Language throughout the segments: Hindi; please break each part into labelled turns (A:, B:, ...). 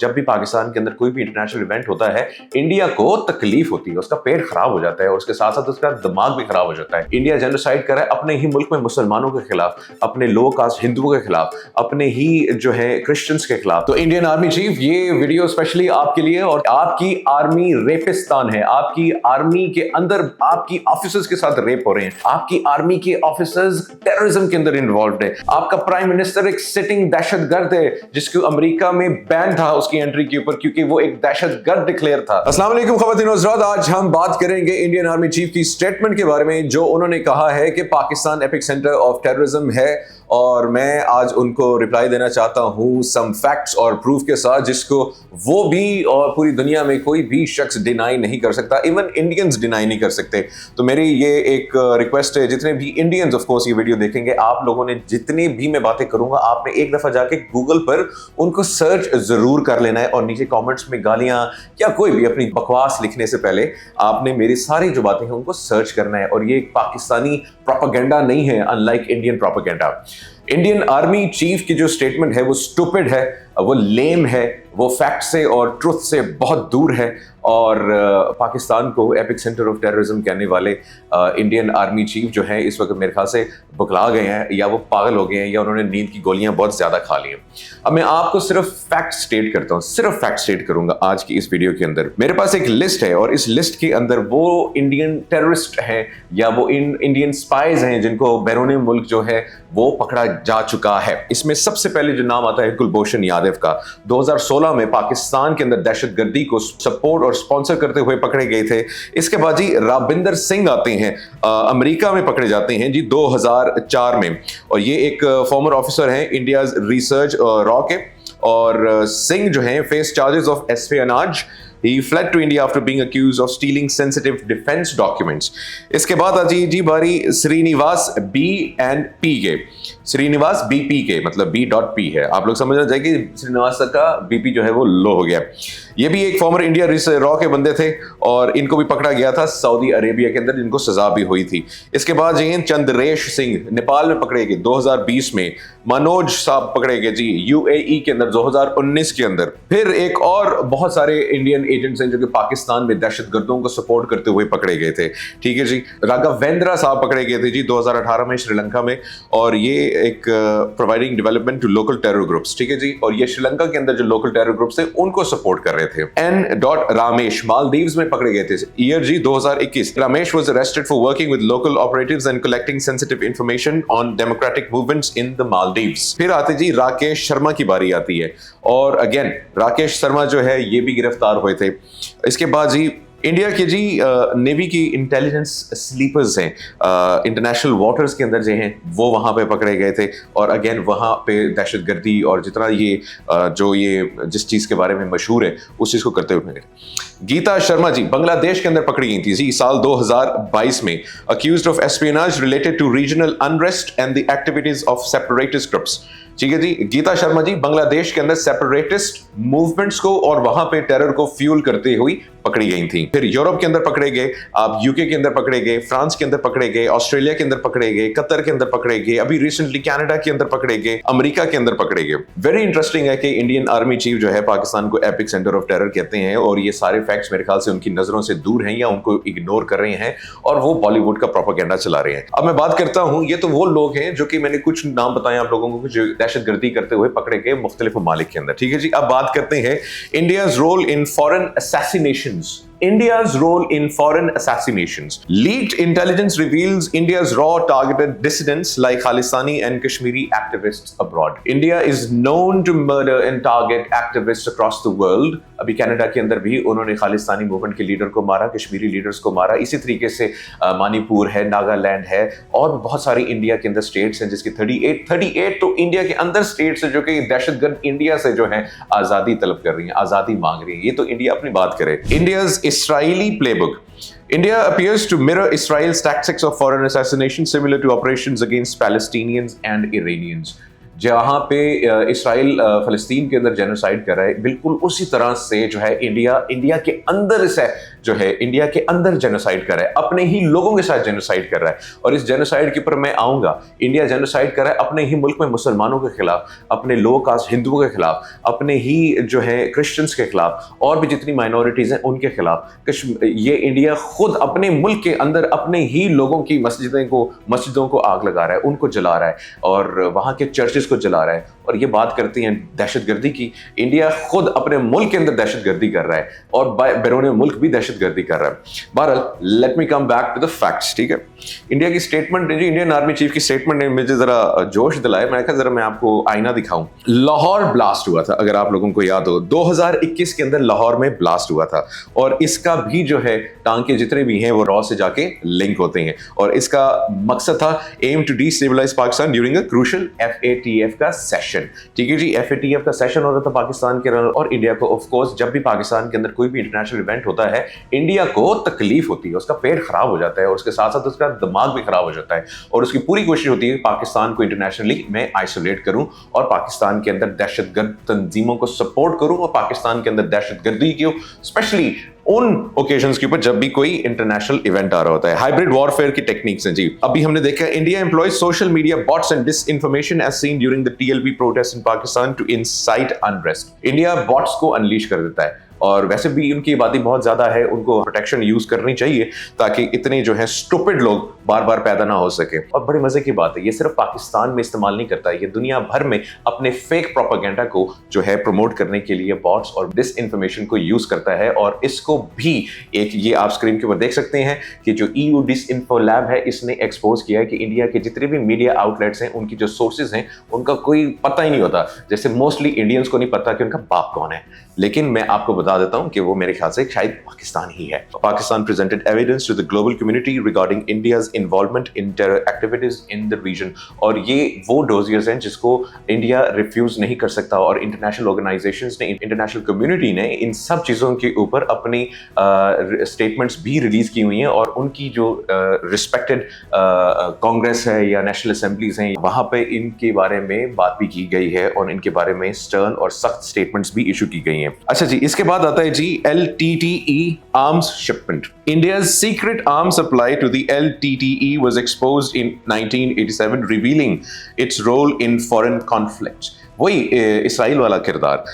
A: जब भी पाकिस्तान के अंदर कोई भी इंटरनेशनल इवेंट होता है, इंडिया को तकलीफ होती है, उसका पेट खराब हो जाता है और उसके साथ साथ उसका दिमाग भी खराब हो जाता है। इंडिया जेनोसाइड कर रहा है अपने ही मुल्क में मुसलमानों के खिलाफ, अपने लो कास्ट हिंदुओं के खिलाफ, अपने ही जो है क्रिश्चियंस के खिलाफ। तो इंडियन आर्मी चीफ, ये वीडियो स्पेशली आपके लिए, और आपकी आर्मी रेपिस्तान है। आपकी आर्मी के अंदर आपकी ऑफिसर्स के साथ रेप हो रहे हैं, आपकी आर्मी के ऑफिसर्स टेररिज्म के अंदर इन्वॉल्व है, आपका प्राइम मिनिस्टर एक सिटिंग दहशतगर्द है जिसको अमेरिका में बैन था की एंट्री के ऊपर क्योंकि वो एक दहशतगर्द डिक्लेयर था। अस्सलाम वालेकुम ख़वातीन और हज़रात, आज हम बात करेंगे इंडियन आर्मी चीफ की स्टेटमेंट के बारे में जो उन्होंने कहा है कि Pakistan epic centre of terrorism है, और मैं आज उनको रिप्लाई देना चाहता हूं सम फैक्ट्स और प्रूफ के साथ जिसको वो भी और पूरी दुनिया में कोई भी शख्स डिनाई नहीं कर सकता, इवन इंडियंस डिनाई नहीं कर सकते। तो मेरी ये एक रिक्वेस्ट है, जितने भी इंडियंस ऑफ कोर्स ये वीडियो देखेंगे, आप लोगों ने जितनी भी मैं बातें करूंगा आपने एक दफा जाके गूगल पर उनको सर्च जरूर कर लेना है और नीचे कमेंट्स में गालियां या कोई भी अपनी बकवास लिखने से पहले आपने मेरी सारी जो बातें हैं उनको सर्च करना है। और ये एक पाकिस्तानी प्रोपेगेंडा नहीं है, unlike Indian propaganda. Indian army chief की जो स्टेटमेंट है वो स्टूपिड है, वो लेम है, वो फैक्ट से और ट्रुथ से बहुत दूर है। और पाकिस्तान को एपिक सेंटर ऑफ टेररिज्म कहने वाले इंडियन आर्मी चीफ जो है इस वक्त मेरे ख्याल से बुखला गए हैं, या वो पागल हो गए हैं, या उन्होंने नींद की गोलियां बहुत ज्यादा खा ली हैं। अब मैं आपको सिर्फ फैक्ट स्टेट करता हूं, सिर्फ फैक्ट स्टेट करूंगा आज की इस वीडियो के अंदर। मेरे पास एक लिस्ट है और इस लिस्ट के अंदर वो इंडियन टेररिस्ट हैं या वो इंडियन स्पाइज हैं जिनको बैरून मुल्क जो है वो पकड़ा जा चुका है। इसमें सबसे पहले जो नाम आता है कुलभूषण यादव का, 2016 में पाकिस्तान के अंदर दहशतगर्दी को सपोर्ट और स्पॉन्सर करते हुए पकड़े गए थे। इसके बाद जी राबिंदर सिंह आते हैं, अमेरिका में पकड़े जाते हैं जी 2004 में, और ये एक फॉर्मर ऑफिसर हैं इंडिया रिसर्च रॉ के। और सिंह जो हैं face charges of espionage. He fled to India after being accused of stealing sensitive defense documents. इसके बाद आजी जी बारी श्रीनिवास बी एंड पी के। श्रीनिवास बीपी के मतलब B.P है, आप लोग समझना चाहिए कि श्रीनिवास सर का बीपी जो है वो लो हो गया। ये भी एक फॉर्मर इंडिया रॉ के बंदे थे और इनको भी पकड़ा गया था सऊदी अरेबिया के अंदर, जिनको सजा भी हुई थी। इसके बाद जी चंद्रेश सिंह नेपाल में पकड़े गए 2020 में। मनोज साहब पकड़े गए जी UAE के अंदर 2019 के अंदर। फिर एक और बहुत सारे इंडियन एजेंट्स हैं जो कि पाकिस्तान में दहशतगर्दों को सपोर्ट करते हुए पकड़े गए थे, ठीक है जी। राघवेंद्र साहब पकड़े गए थे जी 2018 में श्रीलंका में, और ये एक providing development to local terror groups, ठीक है जी। और ये श्रीलंका के अंदर जो लोकल टेरर ग्रुप्स थे उनको सपोर्ट कर रहे थे। N. रामेश मालदीव्स में पकड़े गए थे ईयर जी 2021। Ramesh was arrested for working with local operatives and collecting sensitive information on democratic movements in the Maldives. फिर आते जी राकेश शर्मा की बारी आती है, और अगेन राकेश शर्मा जो है ये भी गिरफ्तार हुए थे। इसके बाद जी इंडिया के जी नेवी की इंटेलिजेंस स्लीपर्स हैं, इंटरनेशनल वाटर्स के अंदर जो हैं वो वहाँ पे पकड़े गए थे, और अगेन वहाँ पे दहशतगर्दी और जितना ये जो ये जिस चीज़ के बारे में मशहूर है उस चीज़ को करते हुए पकड़े। गीता शर्मा जी बांग्लादेश के अंदर पकड़ी गई थी जी साल 2022 में, accused of espionage related to regional unrest and the activities of separatist groups, ठीक है जी। गीता शर्मा जी बांग्लादेश के अंदर सेपरेटिस्ट मूवमेंट्स को और वहां पे टेरर को फ्यूल करते हुए पकड़ी गई थी। फिर यूरोप के अंदर पकड़े गए, आप यूके के अंदर पकड़े गए, फ्रांस के अंदर पकड़े गए, ऑस्ट्रेलिया के अंदर पकड़े गए, कतर के अंदर पकड़े गए, अभी रिसेंटली कनाडा के अंदर पकड़े गए, अमेरिका के अंदर पकड़े गए। वेरी इंटरेस्टिंग है कि इंडियन आर्मी चीफ जो है पाकिस्तान को एपिक सेंटर ऑफ टेरर कहते हैं, और ये सारे फैक्ट्स मेरे ख्याल से उनकी नजरों से दूर हैं या उनको इग्नोर कर रहे हैं, और वो बॉलीवुड का प्रोपेगेंडा चला रहे हैं। अब मैं बात करता हूं, ये तो वो लोग हैं जो कि मैंने कुछ नाम बताए आप लोगों को जो दहशतगर्दी करते हुए पकड़े गए मुख्तलिफ ममालिक के अंदर, ठीक है जी। अब बात करते हैं India's role in foreign assassinations. India's role in foreign assassinations. Leaked intelligence reveals India's raw targeted dissidents like Khalistani and Kashmiri activists abroad. India is known to murder and target activists across the world. अभी कनाडा के अंदर भी उन्होंने खालिस्तानी मूवमेंट के लीडर को मारा, कश्मीरी लीडर्स को मारा। इसी तरीके से मणिपुर है, नागालैंड है, और बहुत सारी इंडिया के अंदर स्टेट्स हैं जिसकी 38 तो इंडिया के अंदर स्टेट्स है जो कि दहशतगर्द इंडिया से जो है आजादी तलब कर रही हैं, आजादी मांग रही है। ये तो इंडिया अपनी बात करे। India's Israeli playbook. India appears to mirror Israel's tactics of foreign assassination similar to operations against Palestinians and Iranians. जहां पे इसराइल फलस्तीन के अंदर जेनोसाइड कर रहा है, बिल्कुल उसी तरह से जो है इंडिया के अंदर से जो है इंडिया के अंदर जेनोसाइड कर रहा है, अपने ही लोगों के साथ जेनोसाइड कर रहा है। और इस जेनोसाइड के ऊपर मैं आऊंगा। इंडिया जेनोसाइड कर रहा है अपने ही मुल्क में मुसलमानों के खिलाफ, अपने लो कास्ट हिंदुओं के खिलाफ, अपने ही जो है क्रिश्चियंस के खिलाफ, और भी जितनी माइनॉरिटीज हैं उनके खिलाफ। ये इंडिया खुद अपने मुल्क के अंदर अपने ही लोगों की मस्जिदों को आग लगा रहा है, उनको जला रहा है, और वहां के चर्चेस को जला रहा है। और ये बात करती हैं दहशतगर्दी की। इंडिया खुद अपने मुल्क के अंदर दहशतगर्दी कर रहा है और बैरून मुल्क भी दहशतगर्दी कर रहा है। बहरहाल let me come back to the facts, ठीक है। इंडिया की स्टेटमेंट ने, इंडियन आर्मी चीफ की स्टेटमेंट ने मुझे जरा जोश दिलाया। मैं कहा जरा मैं आपको आईना दिखाऊं। लाहौर ब्लास्ट हुआ था, अगर आप लोगों को याद हो, 2021 के अंदर लाहौर में ब्लास्ट हुआ था। और इसका भी जो है टांके जितने भी हैं वो रॉ से जाके लिंक होते हैं। और इसका मकसद था aim to destabilise Pakistan during a crucial FATF का सेशन। ठीक है जी, FATF का सेशन हो रहा था पाकिस्तान के अंदर। और इंडिया को ऑफ कोर्स जब भी पाकिस्तान के अंदर कोई भी इंटरनेशनल इवेंट होता है, इंडिया को तकलीफ होती है, उसका पेट खराब हो जाता है और उसके साथ साथ उसका दिमाग भी खराब हो जाता है। और उसकी पूरी कोशिश होती है पाकिस्तान को इंटरनेशनली मैं आइसोलेट करूं और पाकिस्तान के अंदर दहशतगर्द तंजीमों को सपोर्ट करूं और पाकिस्तान के अंदर दहशतगर्दी की स्पेशली उन ओकेजन्स के ऊपर जब भी कोई इंटरनेशनल इवेंट आ रहा होता है। हाइब्रिड वॉरफेयर की टेक्निक्स हैं जी। अभी हमने देखा India employs social media bots and disinformation as seen during the TLP protest in Pakistan to incite unrest. India bots को अनलीश कर देता है, और वैसे भी उनकी आबादी बहुत ज्यादा है, उनको प्रोटेक्शन यूज करनी चाहिए ताकि इतने जो है स्टूपिड लोग बार बार पैदा ना हो सके। और बड़े मजे की बात है, ये सिर्फ पाकिस्तान में इस्तेमाल नहीं करता है, ये दुनिया भर में अपने फेक प्रोपेगेंडा को जो है प्रमोट करने के लिए बॉट्स और डिस इन्फॉर्मेशन को यूज करता है। और इसको भी एक ये आप स्क्रीन के ऊपर देख सकते हैं कि जो EU डिस इन्फो लैब है, इसने एक्सपोज किया है कि इंडिया के जितने भी मीडिया आउटलेट्स हैं, उनकी जो सोर्सेज हैं, उनका कोई पता ही नहीं होता। जैसे मोस्टली इंडियंस को नहीं पता कि उनका बाप कौन है, लेकिन मैं आपको बता देता हूं कि वो मेरे ख्याल से शायद पाकिस्तान ही है। Pakistan presented evidence to the global community regarding India's involvement in terror activities in the region. और ये वो डोजियर्स हैं जिसको इंडिया रिफ्यूज नहीं कर सकता। और इंटरनेशनल ऑर्गेनाइजेशंस ने, इंटरनेशनल कम्युनिटी ने इन सब चीजों के ऊपर अपनी स्टेटमेंट्स भी रिलीज की हुई हैं। और उनकी जो रिस्पेक्टेड कांग्रेस है या नेशनल असेंबलीज हैं, वहां पे इनके बारे में बात भी की गई है और इनके बारे में स्टर्न और सख्त स्टेटमेंट्स भी इशू की गई हैं। अच्छा जी, इसके बाद आता है जी LTTE arms shipment. India's secret arms supply to the LTTE was exposed in 1987, revealing its role in foreign conflicts. वही इसराइल वाला किरदार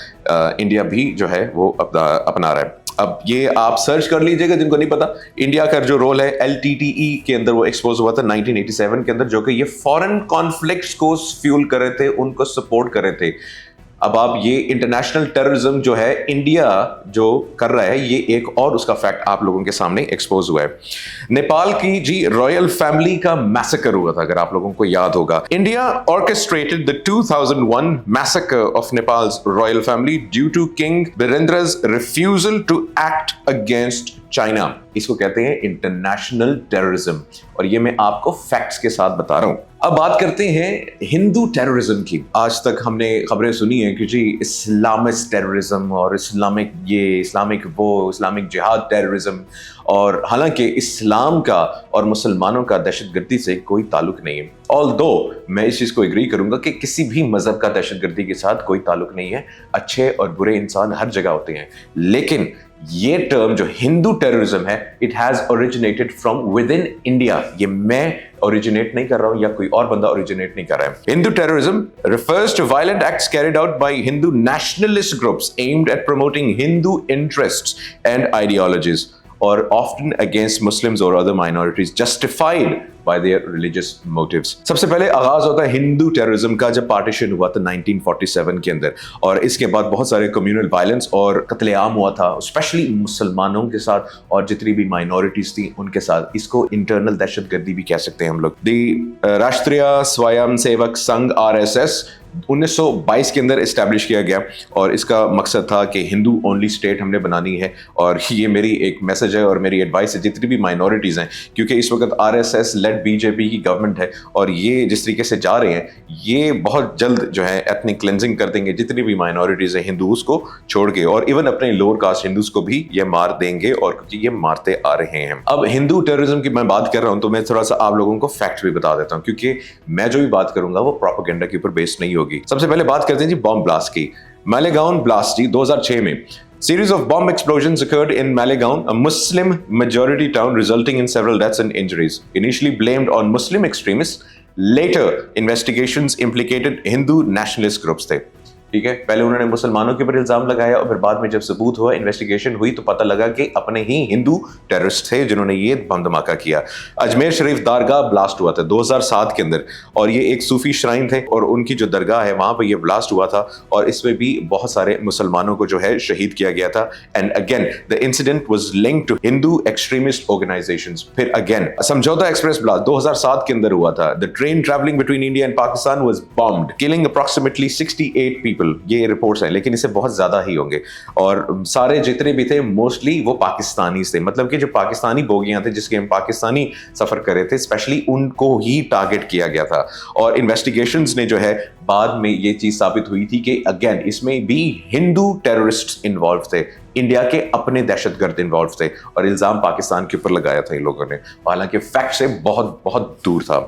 A: इंडिया भी जो है वो अपना रहा है। अब ये आप सर्च कर लीजिएगा जिनको नहीं पता, इंडिया का जो रोल है LTTE के अंदर वो एक्सपोज हुआ था 1987 के अंदर, जो कि ये फॉरेन कॉन्फ्लिक्ट्स को फ्यूल कर रहे थे, उनको सपोर्ट कर रहे थे। अब आप ये इंटरनेशनल टेररिज्म जो है इंडिया जो कर रहा है, ये एक और उसका फैक्ट आप लोगों के सामने एक्सपोज हुआ है। नेपाल की जी रॉयल फैमिली का मैसेकर हुआ था, अगर आप लोगों को याद होगा। India orchestrated the 2001 massacre of Nepal's royal family due to king Virendra's refusal to act against China. इसको कहते हैं इंटरनेशनल टेररिज्म, और ये मैं आपको फैक्ट्स के साथ बता रहा हूं। अब बात करते हैं हिंदू टेररिज्म की। आज तक हमने खबरें सुनी है कि जी इस्लामिस्ट टेररिज्म और इस्लामिक जिहाद टेररिज्म, और हालांकि इस्लाम का और मुसलमानों का दहशतगर्दी से कोई ताल्लुक नहीं है। ऑल्दो मैं इस चीज को एग्री करूंगा कि किसी भी मजहब का दहशतगर्दी के साथ कोई ताल्लुक नहीं है, अच्छे और बुरे इंसान हर जगह होते हैं। लेकिन ये टर्म जो हिंदू टेररिज्म है, it has originated from with in India. ये मैं ओरिजिनेट नहीं कर रहा हूं या कोई और बंदा ओरिजिनेट नहीं कर रहा है। Hindu terrorism refers to violent acts carried out by Hindu nationalist groups aimed at promoting Hindu interests and ideologies, or often against Muslims or other minorities, justified by their religious motives. सबसे पहले आगाज होता है हिंदू टेररिज्म का जब पार्टीशन हुआ था 1947 के अंदर, और इसके बाद बहुत सारे कम्युनल वायलेंस और कत्लेआम हुआ था, स्पेशली मुसलमानों के साथ और जितनी भी माइनॉरिटीज थी उनके साथ। इसको इंटरनल दहशतगर्दी भी कह सकते हैं हम लोग। राष्ट्रीय स्वयं सेवक संघ RSS 1922 के अंदर इस्टेब्लिश किया गया, और इसका मकसद था कि हिंदू ओनली स्टेट हमने बनानी है। और ये मेरी एक मैसेज है और मेरी एडवाइस है जितनी भी माइनॉरिटीज़ हैं, क्योंकि इस वक्त RSS लेड BJP की गवर्नमेंट है, और ये जिस तरीके से जा रहे हैं, ये बहुत जल्द जो है एथनिक क्लेंजिंग कर देंगे जितनी भी माइनॉरिटीज़ हैं हिंदूज को छोड़ के, और इवन अपने लोअर कास्ट हिंदूज को भी ये मार देंगे, और क्योंकि ये मारते आ रहे हैं। अब हिंदू टेररिज्म की मैं बात कर रहा हूँ तो मैं थोड़ा सा आप लोगों को फैक्ट भी बता देता हूँ, क्योंकि मैं जो भी बात करूंगा वो प्रोपेगेंडा के ऊपर बेस्ड नहीं होगी। होगी। सबसे पहले बात करते हैं जी बॉम्ब ब्लास्ट की। मालेगांव ब्लास्ट जी 2006 में series of bomb explosions occurred in Malegaon, a Muslim majority town, resulting in several deaths and injuries. Initially blamed on Muslim extremists, later investigations implicated Hindu nationalist groups थे। ठीक है, पहले उन्होंने मुसलमानों के ऊपर इल्जाम लगाया और फिर बाद में जब सबूत हुआ, इन्वेस्टिगेशन हुई तो पता लगा कि अपने ही हिंदू टेररिस्ट थे जिन्होंने ये बम धमाका किया। अजमेर शरीफ दरगाह ब्लास्ट हुआ था 2007 के अंदर, और ये एक सूफी श्राइन थे और उनकी जो दरगाह है वहां पर ये ब्लास्ट हुआ था और इसमें भी बहुत सारे मुसलमानों को जो है शहीद किया गया था। And again the incident was linked to Hindu extremist organisations. फिर अगेन समझौता एक्सप्रेस ब्लास्ट 2007 के अंदर हुआ था। The train travelling between India and Pakistan was bombed, killing approximately 68 people. ये रिपोर्ट्स हैं लेकिन इससे बहुत ज्यादा ही होंगे, और सारे जितने भी थे मोस्टली वो पाकिस्तानी थे, मतलब कि जो पाकिस्तानी बोगियां थे जिसके हम पाकिस्तानी सफर करे थे, स्पेशली उनको ही टारगेट किया गया था। और इन्वेस्टिगेशंस ने जो है बाद में ये चीज साबित हुई थी कि अगेन इसमें भी हिंदू टेररिस्ट इन्वॉल्व थे, इंडिया के अपने दहशतगर्द इन्वॉल्व थे और इल्जाम पाकिस्तान के ऊपर लगाया था इन लोगों ने, हालांकि फैक्ट से बहुत बहुत दूर था।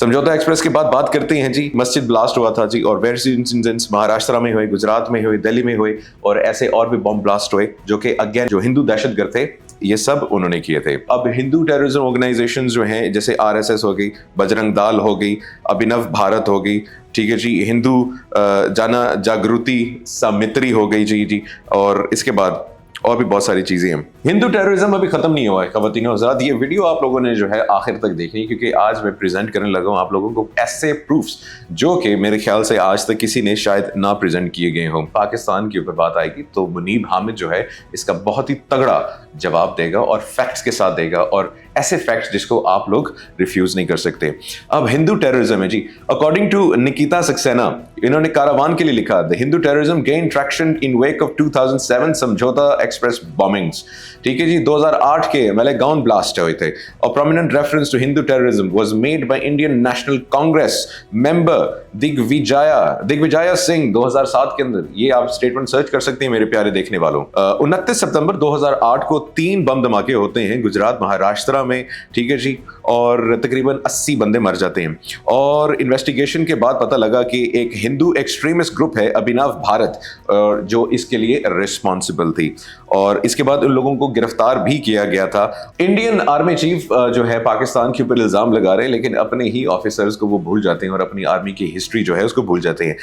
A: समझौता एक्सप्रेस के बाद बात करते हैं जी मस्जिद ब्लास्ट हुआ था जी, और वेरियस इंसिडेंट्स महाराष्ट्र में हुए, गुजरात में हुए, दिल्ली में हुए, और ऐसे और भी बॉम्ब ब्लास्ट हुए जो कि अगेन जो हिंदू दहशतगर्द थे ये सब उन्होंने किए थे। अब हिंदू टेररिज्म ऑर्गेनाइजेशंस जो हैं जैसे आरएसएस हो गई, बजरंग दल हो गई, अभिनव भारत हो गई, ठीक है जी, हिंदू जन जागृति समिति हो गई जी, और इसके बाद और भी बहुत सारी चीजें हैं। हिंदू टेररिज्म अभी खत्म नहीं हुआ है ख़वातीन और हज़रात। ये वीडियो आप लोगों ने जो है आखिर तक देखनी, क्योंकि आज मैं प्रेजेंट करने लगा हूं आप लोगों को ऐसे प्रूफ्स जो कि मेरे ख्याल से आज तक किसी ने शायद ना प्रेजेंट किए गए हों। पाकिस्तान के ऊपर बात आएगी तो मुनीब हामिद जो है इसका बहुत ही तगड़ा जवाब देगा और फैक्ट्स के साथ देगा, और ऐसे फैक्ट्स जिसको आप लोग रिफ्यूज नहीं कर सकते। अब हिंदू टेररिज्म है जी, अकॉर्डिंग टू निकिता सक्सेना, इन्होंने कारावान के लिए लिखा, the Hindu terrorism gain traction in wake of 2007 समझौता एक्सप्रेस बॉम्बिंग्स। ठीक है जी, 2008 के मालेगांव ब्लास्ट हुए थे। और prominent reference to Hindu terrorism was made by Indian National Congress member Digvijay Singh 2007 के अंदर। ये आप स्टेटमेंट सर्च कर सकते हैं मेरे प्यारे देखने वालों। 29 सितंबर 2008 को 3 बम धमाके होते हैं गुजरात महाराष्ट्र में, ठीक है जी, और तकरीबन 80 बंदे मर जाते हैं। और इन्वेस्टिगेशन के बाद पता लगा कि एक हिंदू एक्सट्रीमिस्ट ग्रुप है अभिनव भारत जो इसके लिए रिस्पॉन्सिबल थी, और इसके बाद उन लोगों को गिरफ्तार भी किया गया था। इंडियन आर्मी चीफ जो है पाकिस्तान के ऊपर इल्जाम लगा रहे हैं, लेकिन अपने ही ऑफिसर्स को वो भूल जाते हैं और अपनी आर्मी की हिस्ट्री जो है उसको भूल जाते हैं।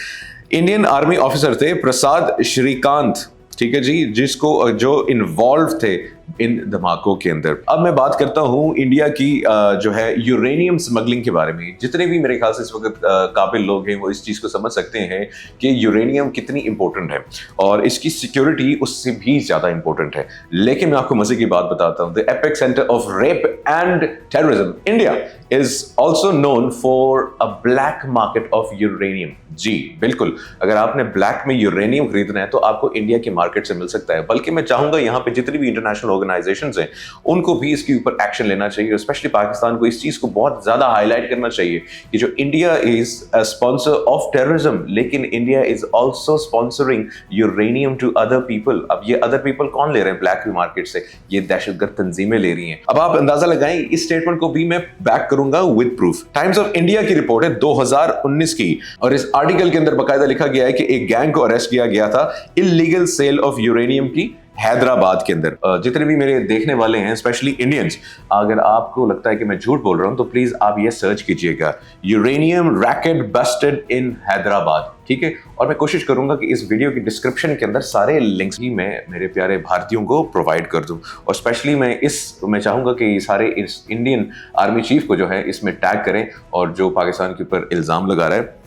A: इंडियन आर्मी ऑफिसर थे प्रसाद श्रीकांत, ठीक है जी, जो इन्वॉल्व थे इन धमाकों के अंदर। अब मैं बात करता हूं इंडिया की जो है यूरेनियम स्मगलिंग के बारे में। जितने भी मेरे ख्याल से इस वक्त काबिल लोग हैं वो इस चीज को समझ सकते हैं कि यूरेनियम कितनी इंपॉर्टेंट है और इसकी सिक्योरिटी उससे भी ज्यादा इंपॉर्टेंट है। लेकिन मैं आपको मजे की बात बताता हूं, the epicentre of rape and terrorism India is also known for a black market of uranium. जी बिल्कुल, अगर आपने ब्लैक में यूरेनियम खरीदना है तो आपको इंडिया की मार्केट से मिल सकता है। बल्कि मैं चाहूंगा यहाँ पे जितनी भी इंटरनेशनल ऑर्गेनाइजेशंस हैं उनको भी इसके ऊपर एक्शन लेना चाहिए, स्पेशली पाकिस्तान को इस चीज को बहुत ज्यादा हाईलाइट करना चाहिए कि जो India is a sponsor of terrorism, लेकिन India is also sponsoring uranium to other people. अब ये अदर पीपल कौन ले रहे हैं ब्लैक मार्केट से? ये दहशतगर्द तंजीमें ले रही हैं। अब आप अंदाजा लगाएं, इस स्टेटमेंट को भी मैं बैक करूंगा with proof. Times of India की रिपोर्ट है 2019 की, और इस आर्टिकल के अंदर बाकायदा लिखा गया है कि एक गैंग को अरेस्ट किया गया था इलीगल सेल ऑफ यूरेनियम की हैदराबाद के अंदर। जितने भी मेरे देखने वाले हैं स्पेशली इंडियंस, अगर आपको लगता है कि मैं झूठ बोल रहा हूं तो प्लीज आप ये सर्च कीजिएगा, यूरेनियम रैकेट बस्टेड इन हैदराबाद, ठीक है। और मैं कोशिश करूंगा कि इस वीडियो की डिस्क्रिप्शन के अंदर सारे लिंक्स भी मैं मेरे प्यारे भारतीयों को प्रोवाइड कर दूं, और स्पेशली मैं चाहूंगा कि सारे इस इंडियन आर्मी चीफ को जो है इसमें टैग करें और जो पाकिस्तान के ऊपर इल्जाम लगा रहा है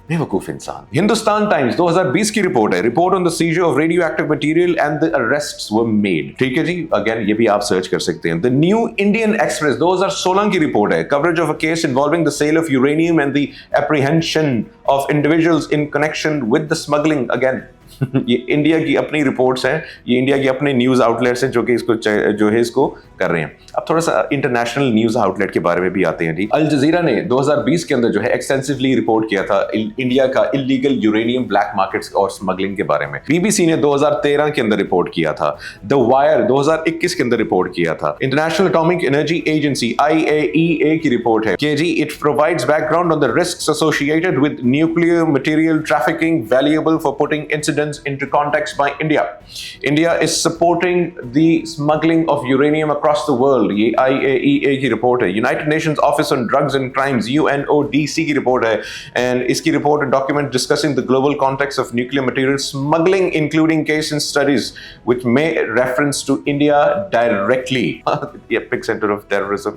A: बेवकूफ इंसान। हिंदुस्तान टाइम्स 2020 की रिपोर्ट है, report on the seizure of radio active material and the अरेस्ट्स were made, ठीक है जी। अगेन ये भी आप सर्च कर सकते हैं। द न्यू इंडियन एक्सप्रेस 2016 की रिपोर्ट है, coverage of a case involving the sale of uranium and the apprehension of individuals in connection with the smuggling. Again ये इंडिया की अपनी रिपोर्ट्स हैं, ये इंडिया की अपने न्यूज आउटलेट्स हैं जो कि इसको जो है इसको कर रहे हैं। अब थोड़ा सा इंटरनेशनल न्यूज आउटलेट के बारे में भी आते हैं जी। अल जजीरा ने 2020 के अंदर जो है एक्सटेंसिवली रिपोर्ट किया था इंडिया का इलीगल यूरेनियम ब्लैक मार्केट्स और स्मगलिंग के बारे में। बीबीसी ने 2013 के अंदर रिपोर्ट किया था। द वायर 2021 के अंदर रिपोर्ट किया था। International Atomic Energy Agency IAEA की रिपोर्ट है कि जी it provides background on the risks associated with nuclear material trafficking valuable for putting incidents into context by India. India is supporting the smuggling of uranium across the world. ये IAEA की रिपोर्ट है। United Nations Office on Drugs and Crimes UNODC की रिपोर्ट है एंड इसकी report document discussing the global context of nuclear material smuggling including case and studies which may reference to India directly. The epicenter of terrorism.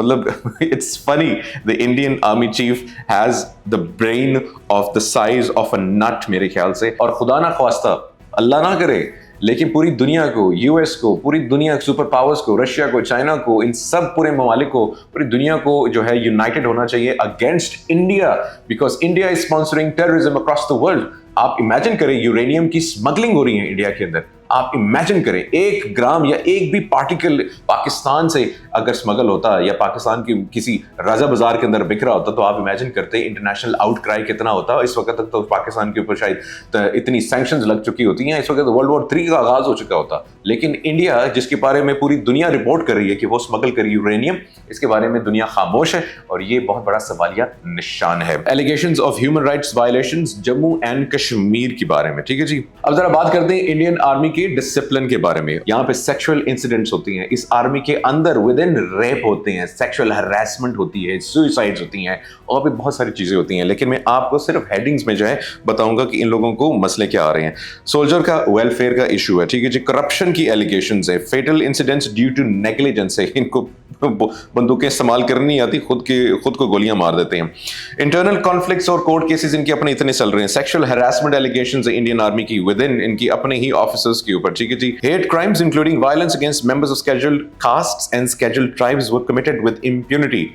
A: मतलब it's funny, the Indian Army chief has the brain of the size of a nut मेरे ख्याल से। और खुदा ना ख्वास्ता, अल्लाह ना करे, लेकिन पूरी दुनिया को, यूएस को, पूरी दुनिया सुपर पावर्स को, रशिया को, चाइना को, इन सब पूरे ममालिक को, पूरी दुनिया को जो है यूनाइटेड होना चाहिए against India, because India is sponsoring terrorism across the world. आप इमेजिन करें यूरेनियम की स्मगलिंग हो रही है इंडिया के अंदर। आप इमेजिन करें 1 ग्राम या एक भी पार्टिकल पाकिस्तान से अगर स्मगल होता या पाकिस्तान की किसी राजा बाजार के अंदर बिक रहा होता तो आप इमेजिन करते इंटरनेशनल आउटक्राई कितना होता। इस वक्त तक तो पाकिस्तान के ऊपर शायद इतनी सैंक्शंस लग चुकी होती हैं, इस वक्त वर्ल्ड वॉर 3 का आगाज हो चुका होता। लेकिन इंडिया जिसके बारे में पूरी दुनिया रिपोर्ट कर रही है कि वो स्मगल करी यूरेनियम, इसके बारे में दुनिया खामोश है और ये बहुत बड़ा सवालिया निशान है। Allegations of human rights violations Jammu and Kashmir के बारे में। ठीक है जी, अब जरा बात करते हैं इंडियन आर्मी डिसिप्लिन के बारे में। यहाँ पे सेक्सुअल इंसिडेंट्स होती हैं इस आर्मी के अंदर, विद इन रेप होते हैं, सेक्सुअल हरासमेंट होती है, सुसाइड्स होती हैं और भी बहुत सारी चीजें होती हैं। लेकिन मैं आपको सिर्फ हेडिंग्स में जो है बताऊंगा कि इन लोगों को मसले क्या आ रहे हैं। सोल्जर का वेलफेयर का इशू है, ठीक है जी। करप्शन की एलिगेशंस है, fatal incidents due to negligence है, इनको बंदूकें इस्तेमाल करनी नहीं आती, खुद को गोलियां मार देते हैं। इंटरनल कॉन्फ्लिक्ट्स और कोर्ट केसेस इनके अपने इतने चल रहे हैं। सेक्सुअल हरासमेंट एलिगेशंस है इंडियन आर्मी की विद इन इनकी अपने ही ऑफिसर्स के ऊपर, ठीक है जी। Hate crimes including violence against members of scheduled castes and scheduled tribes were committed with impunity.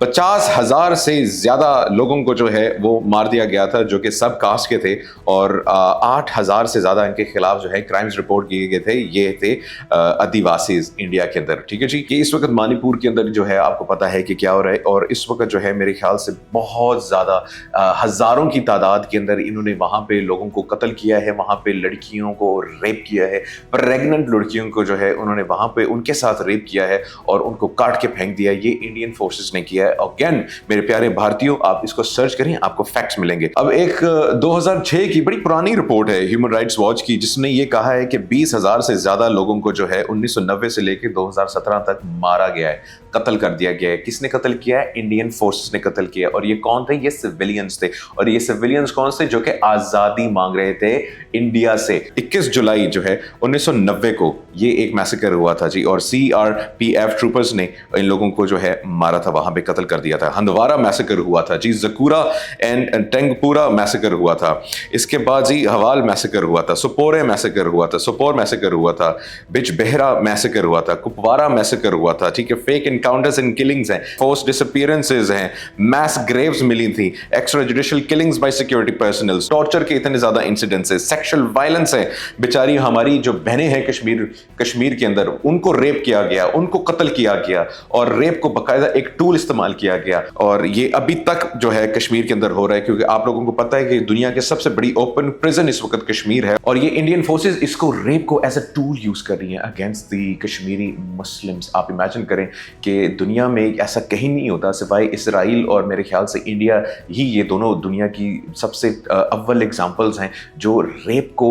A: 50,000 से ज्यादा लोगों को जो है वो मार दिया गया था जो कि सब कास्ट के थे और 8,000 से ज्यादा इनके खिलाफ जो है क्राइम्स रिपोर्ट किए गए थे। ये थे आदिवासी इंडिया के अंदर, ठीक है जी। कि इस वक्त मणिपुर के अंदर जो है आपको पता है कि क्या हो रहा है और इस वक्त जो है मेरे ख्याल से बहुत ज्यादा हजारों की तादाद के अंदर इन्होंने वहां पे लोगों को कत्ल किया है, वहां पे लड़कियों को रेप किया है, प्रेग्नेंट लड़कियों को जो है उन्होंने वहां पे उनके साथ रेप किया है और उनको काट के फेंक दिया। ये इंडियन फोर्सेस ने किया है। अगेन मेरे प्यारे भारतीयों, आप इसको सर्च करें, आपको फैक्ट्स मिलेंगे। अब एक 2006 की बड़ी पुरानी रिपोर्ट है ह्यूमन राइट्स वॉच की जिसने ये कहा है कि 20,000 से ज्यादा लोगों को जो है 1990 से लेकर 2017 तक मारा गया है, कत्ल कर दिया गया है। किसने कत्ल किया है? इंडियन फोर्सेस ने कत्ल किया। और ये कौन थे? ये सिविलियंस थे। और ये सिविलियंस कौन से? जो कि आजादी मांग रहे थे इंडिया से। 21 जुलाई जो है 1990 को ये एक मैसेकर हुआ था जी और CRPF ट्रूपर्स ने इन लोगों को जो है मारा था, वहां पे कत्ल कर दिया था। हंदवारा मैसेकर हुआ था जी, जकूरा एंड टेंगपुरा मैसेकर हुआ था। इसके बाद जी हवाल मैसेकर हुआ था, सुपोरे मैसेकर हुआ था, सुपोर मैसेकर हुआ था, बिजबेहरा मैसेकर हुआ था, कुपवारा मैसेकर हुआ था, ठीक है। फेक एनकाउंटर्स एंड किलिंग्स हैं, फोर्स डिसअपीयरेंसेस हैं, मैस ग्रेव्स मिली थी, extra judicial killings bye security personal, torture के इतने ज्यादा इंसिडेंट्स हैं, सेक्सुअल वायलेंस है। बेचारी हमारी जो बहनें हैं कश्मीर के अंदर, उनको रेप किया गया, उनको कत्ल किया गया और रेप को बाकायदा एक टूल इस्तेमाल किया गया। और ये अभी तक जो है कश्मीर के अंदर हो रहा है क्योंकि आप लोगों को पता है कि दुनिया के सबसे बड़ी ओपन प्रिजन इस वक्त कश्मीर है और ये इंडियन फोर्सेस इसको रेप को एज अ टूल यूज कर रही हैं अगेंस्ट द कश्मीरी मुस्लिम्स। आप इमेजिन करें कि दुनिया में ऐसा कहीं नहीं होता सिवाय इसराइल और मेरे ख्याल से इंडिया ही, ये दोनों दुनिया की सबसे अव्वल एग्जांपल्स हैं जो रेप को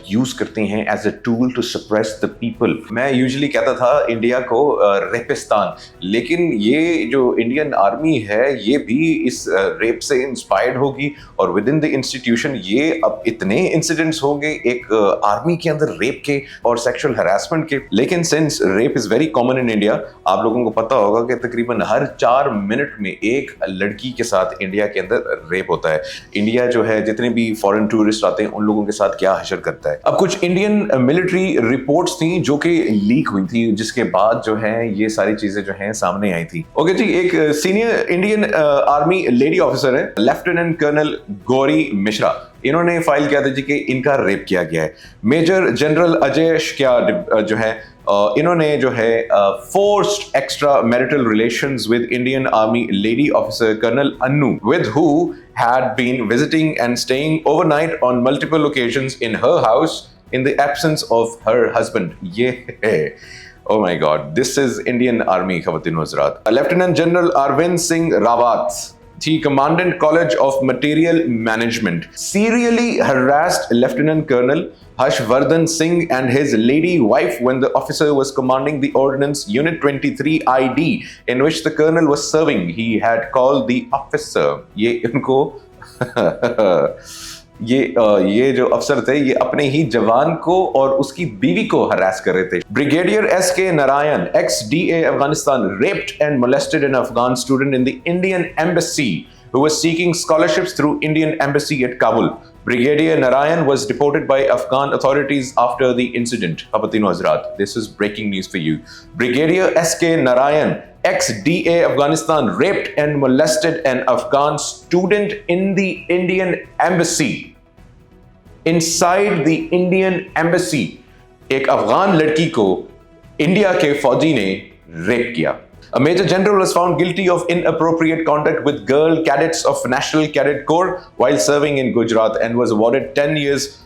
A: यूज करते हैं as a tool to suppress the people. मैं यूजुअली कहता था इंडिया को रेपिस्तान, लेकिन ये जो इंडियन आर्मी है ये भी इस रेप से इंस्पायर्ड होगी और विद इन द इंस्टीट्यूशन ये अब इतने इंसिडेंट्स होंगे एक आर्मी के अंदर रेप के और सेक्सुअल हरासमेंट के। लेकिन since rape is very common in India, आप लोगों को पता होगा कि तकरीबन हर 4 मिनट में एक लड़की के साथ इंडिया के अंदर रेप होता है। इंडिया जो है जितने भी फॉरेन टूरिस्ट आते हैं उन लोगों के साथ क्या करता है। अब कुछ इंडियन मिलिट्री रिपोर्ट्स थी जो कि लीक हुई थी जिसके बाद जो है ये सारी चीजें जो हैं सामने आई थी। ओके जी, एक senior Indian army lady officer है लेफ्टिनेंट कर्नल गौरी मिश्रा, इन्होंने फाइल किया था जी कि इनका रेप किया गया है। मेजर जनरल अजय क्या जो है इन्होंने जो है forced extra marital relations with Indian army lady officer colonel Annu with who had been visiting and staying overnight on multiple occasions in her house in the absence of her husband. Yeah. Oh my God. This is Indian Army, Khawateen Hazrat. Lieutenant General Arvind Singh Rawat, the Commandant College of Material Management, serially harassed Lieutenant Colonel Harshvardhan Singh and his lady wife when the officer was commanding the Ordnance Unit 23 ID in which the colonel was serving. He had called the officer. ये इनको ये जो अफसर थे ये अपने ही जवान को और उसकी बीवी को हरास कर रहे थे। Brigadier S.K. Narayan, ex-DA Afghanistan, raped and molested an Afghan student in the Indian embassy who was seeking scholarships through Indian embassy at Kabul. Brigadier Narayan was deported by Afghan authorities after the incident. Khawateen Hazrat, this is breaking news for you. Brigadier S.K. Narayan, ex-DA Afghanistan, raped and molested an Afghan student in the Indian embassy. Inside the Indian embassy, एक अफगान लड़की को इंडिया के फौजी ने रेप किया. A major general was found guilty of inappropriate conduct with girl cadets of National Cadet Corps while serving in Gujarat and was awarded 10 years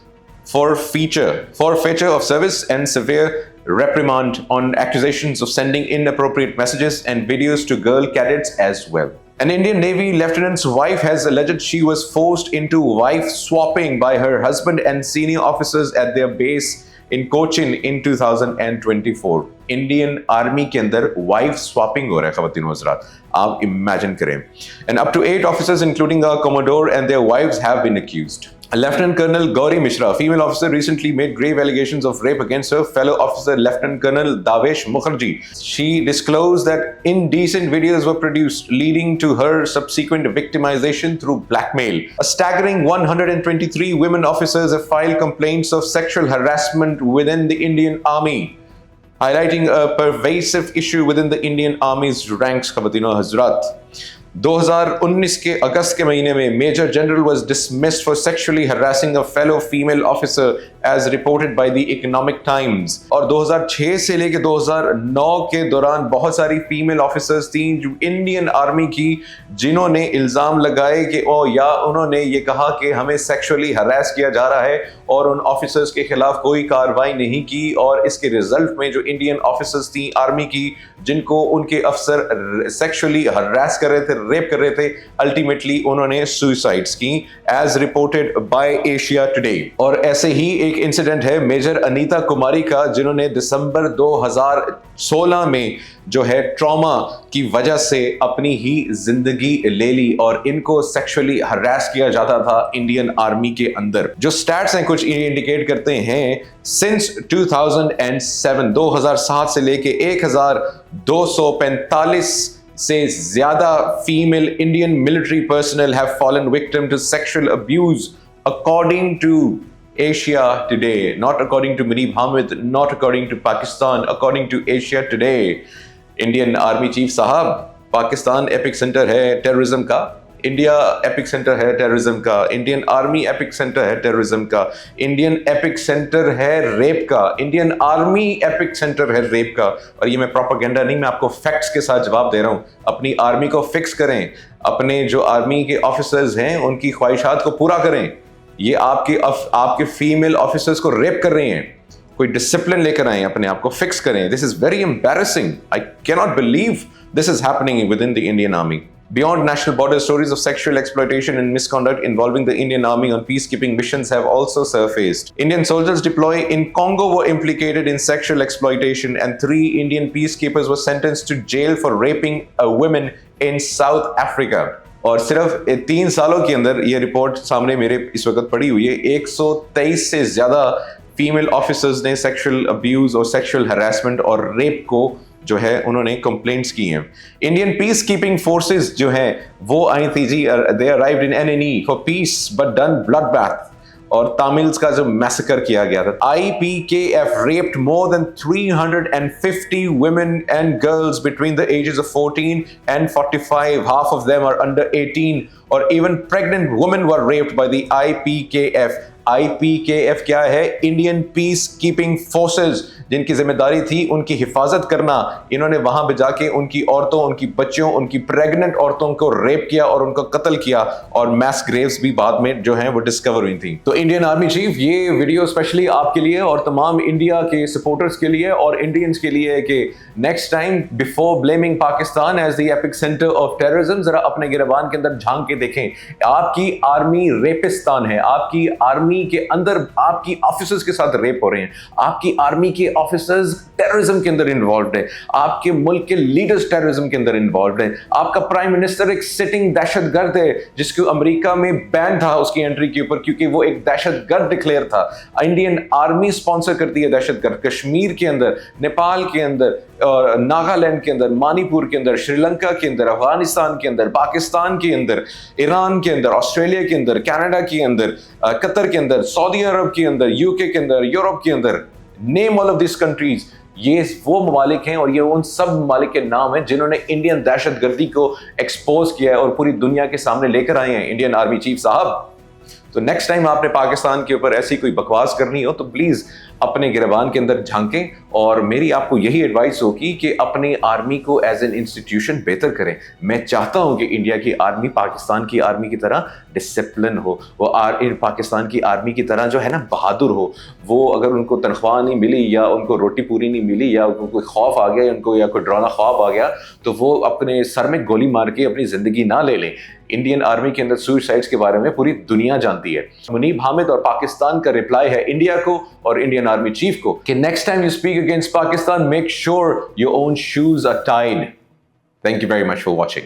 A: forfeiture of service and severe reprimand on accusations of sending inappropriate messages and videos to girl cadets as well. An Indian Navy lieutenant's wife has alleged she was forced into wife swapping by her husband and senior officers at their base in Cochin in 2024. Indian army के अंदर वाइफ स्वैपिंग हो रहा है ख़वातीन हज़रात, आप इमेजिन करें. And up to 8 officers including a commodore and their wives have been accused. Lieutenant Colonel Gauri Mishra, a female officer, recently made grave allegations of rape against her fellow officer Lieutenant Colonel Davesh Mukherjee. She disclosed that indecent videos were produced, leading to her subsequent victimization through blackmail. A staggering 123 women officers have filed complaints of sexual harassment within the Indian Army, highlighting a pervasive issue within the Indian Army's ranks. Khawateen Hazrat, 2019 के अगस्त के महीने में major general was dismissed for sexually harassing a fellow female officer as reported by the Economic Times. और 2006 से लेके 2009 के दौरान बहुत सारी फीमेल ऑफिसर्स थी जो इंडियन आर्मी की, जिन्होंने इल्ज़ाम लगाए कि या उन्होंने ये कहा कि हमें सेक्सुअली हरास किया जा रहा है और उन ऑफिसर्स के खिलाफ कोई कार्रवाई नहीं की, और इसके रिजल्ट में जो इंडियन ऑफिसर्स थी आर्मी की जिनको उनके अफसर सेक्सुअली हरास कर रहे थे, रेप कर रहे थे, अल्टीमेटली उन्होंने सुसाइड्स की as reported by Asia Today. और ऐसे ही एक इंसिडेंट है मेजर अनीता कुमारी का, जिन्होंने दिसंबर 2016 में जो है ट्रॉमा की वजह से अपनी ही जिंदगी ले ली और इनको सेक्सुअली हरास किया जाता था इंडियन आर्मी के अंदर. जो स्टैट्स हैं कुछ ये इंडिकेट करते हैं, सिंस 2007 से लेके 1245 से ज्यादा female Indian military personal have fallen victim to sexual abuse according to Asia Today, not according to Munib Hamid, not according to Pakistan, according to Asia Today. Indian Army Chief साहब, पाकिस्तान एपिक सेंटर है टेररिज्म का, इंडिया एपिक सेंटर है टेररिज्म का, इंडियन आर्मी एपिक सेंटर है टेररिज्म का, इंडियन एपिक सेंटर है रेप का, इंडियन आर्मी एपिक सेंटर है रेप का. और ये मैं प्रोपेगेंडा नहीं, मैं आपको फैक्ट्स के साथ जवाब दे रहा हूँ. अपनी आर्मी को फिक्स करें, अपने जो आर्मी के ऑफिसर्स हैं उनकी ख्वाहिशात को पूरा करें. ये आपके फीमेल ऑफिसर्स को रेप कर रही हैं, कोई डिसिप्लिन लेकर आए, अपने आप को फिक्स करें. This is very embarrassing. I can not believe this is happening with in the Indian army. Beyond national borders, stories of sexual exploitation and misconduct involving the Indian Army on peacekeeping missions have also surfaced. Indian soldiers deployed in Congo were implicated in sexual exploitation, and 3 Indian peacekeepers were sentenced to jail for raping a woman in South Africa. और सिर्फ 3 सालों के अंदर ये रिपोर्ट सामने मेरे इस वक्त पड़ी हुई है, 123 से ज्यादा फीमेल ऑफिसर्स ने सेक्सुअल अब्यूज और सेक्सुअल हरासमेंट और रेप को जो है उन्होंने कंप्लेंट्स की हैं. इंडियन पीस कीपिंग फोर्सेस जो हैं वो आई थी जी, they arrived in NNE for peace but done blood bath. और तामिल्स का जो मैसेकर किया गया था। IPKF raped more than 350 women and girls between the ages of 14 and 45. Half of them are under 18, or even pregnant women were raped by the IPKF. IPKF क्या है? इंडियन पीस कीपिंग फोर्सेस, जिनकी जिम्मेदारी थी उनकी हिफाजत करना। इन्होंने वहां पे जाके उनकी औरतों, उनकी बच्चियों, उनकी प्रेग्नेंट औरतों को रेप किया और उनको कत्ल किया, और मैस ग्रेव्स भी बाद में जो हैं वो डिस्कवर हुई थी। तो इंडियन आर्मी चीफ, ये वीडियो स्पेशली आपके लिए और तमाम इंडिया के सपोर्टर्स के लिए और इंडियंस के लिए है कि next time before blaming Pakistan as the epicentre of terrorism, जरा अपने गिरबान के अंदर झांक के देखें। आपकी आर्मी रेपिस्तान है, आपकी आर्मी के अंदर आपकी ऑफिसर्स के साथ रेप हो रहे हैं, आपकी आर्मी के ऑफिसर्स टेररिज्म के अंदर इन्वॉल्व है, आपके मुल्क के लीडर्स टेररिज्म के अंदर इन्वॉल्व है, आपका प्राइम मिनिस्टर एक सिटिंग दहशतगर्द है जिसको अमेरिका में बैन था उसकी एंट्री के ऊपर क्योंकि वो एक दहशतगर्द डिक्लेयर था। इंडियन आर्मी स्पॉन्सर करती है दहशतगर्द, कश्मीर के अंदर, नेपाल के अंदर, नागालैंड के अंदर, मणिपुर के अंदर, श्रीलंका के अंदर, अफगानिस्तान के अंदर, पाकिस्तान के अंदर, ईरान के अंदर, ऑस्ट्रेलिया के अंदर, कनाडा के अंदर, कतर के अंदर, सऊदी अरब के अंदर, यूके के अंदर, यूरोप के अंदर, name all of this countries. ये वो ममालिक हैं और ये उन सब ममालिक के नाम हैं जिन्होंने इंडियन दहशतगर्दी को एक्सपोज किया है और पूरी दुनिया के सामने लेकर आए हैं इंडियन आर्मी चीफ साहब। तो नेक्स्ट टाइम आपने पाकिस्तान के ऊपर ऐसी कोई बकवास करनी हो तो प्लीज अपने गिरबान के अंदर झांकें, और मेरी आपको यही एडवाइस होगी कि अपनी आर्मी को एज एन इंस्टीट्यूशन बेहतर करें। मैं चाहता हूं कि इंडिया की आर्मी पाकिस्तान की आर्मी की तरह डिसिप्लिन हो, वो पाकिस्तान की आर्मी की तरह जो है ना बहादुर हो। वो अगर उनको तनख्वाह नहीं मिली या उनको रोटी पूरी नहीं मिली या उनको कोई खौफ आ गया उनको या कोई डरावना ख्वाब आ गया तो वो अपने सर में गोली मार के अपनी जिंदगी ना ले लें। इंडियन आर्मी के अंदर सुसाइड्स के बारे में पूरी दुनिया जानती है। मुनीब हामिद और पाकिस्तान का रिप्लाई है इंडिया को और इंडियन आर्मी चीफ को कि next time you speak against Pakistan, make sure your own shoes are tied. Thank you very much for watching.